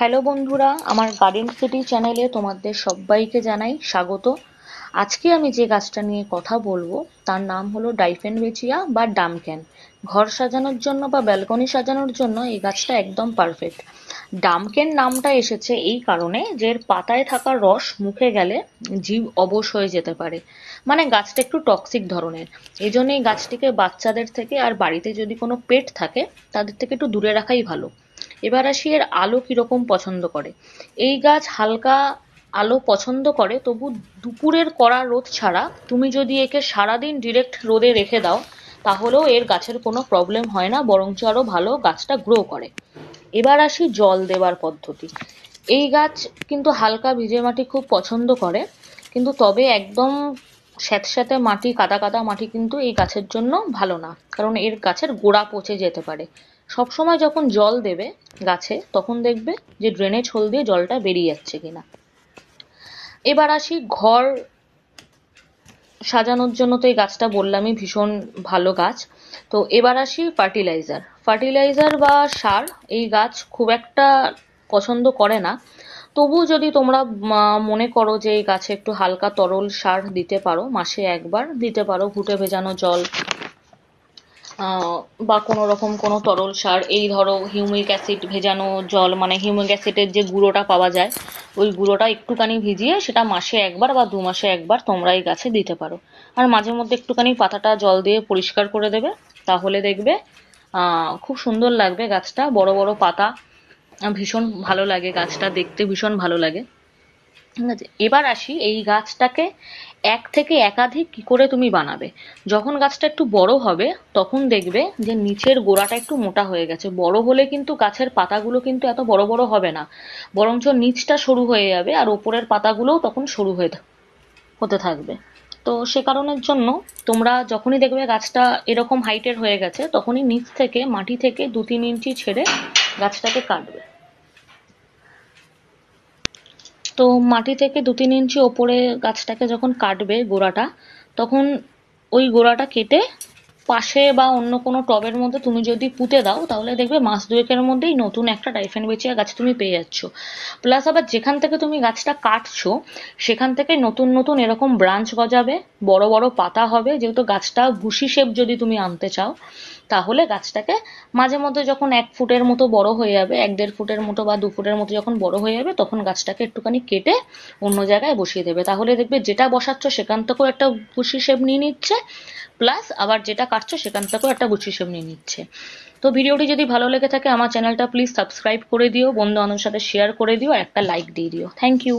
Hello বন্ধুরা, আমার garden city চ্যানেলে তোমাদের সবাইকে জানাই স্বাগত। আজকে আমি যে গাছটা নিয়ে কথা বলবো তার নাম হলো ডাইফেনবেচিয়া বা ডামক্যান। ঘর সাজানোর জন্য বা ব্যালকনি সাজানোর জন্য এই গাছটা একদম পারফেক্ট। ডামকেন নামটা এসেছে এই কারণে যে এর পাতায় থাকা রস মুখে গেলে জীব অবশ হয়ে যেতে পারে, মানে গাছটা একটু টক্সিক ধরনের। এই জন্য এই গাছটিকে বাচ্চাদের থেকে আর বাড়িতে যদি কোনো পেট থাকে তাদের থেকে একটু দূরে রাখাই ভালো। এবার আসি এর আলো কিরকম পছন্দ করে। এই গাছ হালকা আলো পছন্দ করে, তবু দুপুরের কড়া রোদ ছাড়া তুমি যদি একে সারাদিন ডিরেক্ট রোদে রেখে দাও তাহলেও এর গাছের কোনো প্রবলেম হয় না, বরঞ্চ আরো ভালো গাছটা গ্রো করে। এবার আসি জল দেওয়ার পদ্ধতি। এই গাছ কিন্তু হালকা ভিজে মাটি খুব পছন্দ করে, কিন্তু তবে একদম স্যাঁতস্যাঁতে মাটি, কাদা কাদা মাটি কিন্তু এই গাছের জন্য ভালো না, কারণ এর গাছের গোড়া পচে যেতে পারে। সবসময় যখন জল দেবে গাছে তখন দেখবে যে ড্রেনেজ হোল দিয়ে জলটা বেরিয়ে যাচ্ছে কিনা। এবার আসি ঘর সাজানোর জন্য, তো এই গাছটা বললামই ভীষণ ভালো গাছ। তো এবার আসি ফার্টিলাইজার বা সার এই গাছ খুব একটা পছন্দ করে না। তবু যদি তোমরা মনে করো যে এই গাছে একটু হালকা তরল সার দিতে পারো, মাসে একবার দিতে পারো ঘুটে ভেজানো জল বা কোনো রকম কোনো তরল সার। এই ধরো হিউমিক অ্যাসিড ভেজানো জল, মানে হিউমিক অ্যাসিডের যে গুঁড়োটা পাওয়া যায় ওই গুঁড়োটা একটুখানি ভিজিয়ে সেটা মাসে একবার বা 2 মাসে একবার তোমরা এই গাছে দিতে পারো। আর মাঝে মধ্যে একটুখানি পাতাটা জল দিয়ে পরিষ্কার করে দেবে, তাহলে দেখবে খুব সুন্দর লাগবে গাছটা। বড় বড় পাতা, ভীষণ ভালো লাগে গাছটা দেখতে, ভীষণ ভালো লাগে। ঠিক আছে, এবার আসি এই গাছটাকে এক থেকে একাধিক কি করে তুমি বানাবে। যখন গাছটা একটু বড় হবে তখন দেখবে যে নিচের গোড়াটা একটু মোটা হয়ে গেছে। বড় হলে কিন্তু গাছের পাতাগুলো কিন্তু এত বড় বড় হবে না, বরঞ্চ নিচটা সরু হয়ে যাবে আর ওপরের পাতাগুলোও তখন সরু হতে থাকবে। তো সে কারণের জন্য তোমরা যখনই দেখবে গাছটা এরকম হাইটের হয়ে গেছে তখনই নিচ থেকে মাটি থেকে 2-3 ইঞ্চি ছেড়ে গাছটাকে কাটবে। তো মাটি থেকে 2-3 ইঞ্চি ওপরে গাছটাকে যখন কাটবে গোড়াটা, তখন ওই গোড়াটা কেটে পাশে বা অন্য কোনো টবের মধ্যে তুমি যদি পুঁতে দাও তাহলে দেখবে মাস দুয়েকের মধ্যেই নতুন একটা ডাইফেনবেচিয়া গাছ তুমি পেয়ে যাচ্ছ। প্লাস আবার যেখান থেকে তুমি গাছটা কাটছো সেখান থেকে নতুন নতুন এরকম ব্রাঞ্চ গজাবে, বড় বড় পাতা হবে। যেহেতু গাছটা ভুসি শেপ যদি তুমি আনতে চাও তাহলে গাছটাকে মাঝে মধ্যে যখন 1 ফুটের মতো বড় হয়ে যাবে, 1-1.5 ফুটের মতো বা 2 ফুটের মতো যখন বড় হয়ে যাবে তখন গাছটাকে একটুখানি কেটে অন্য জায়গায় বসিয়ে দেবে। তাহলে দেখবে যেটা বসাচ্ছ সেখান থেকেও একটা ভুসি শেপ নিয়ে নিচ্ছে, প্লাস আবার যেটা কাটছো সেখান থেকেও একটা ভুসি শেপ নিয়ে নিচ্ছে। তো ভিডিওটি যদি ভালো লেগে থাকে আমার চ্যানেলটা প্লিজ সাবস্ক্রাইব করে দিও, বন্ধু বান্ধবের সাথে শেয়ার করে দিও আর একটা লাইক দিয়ে দিও। Thank you.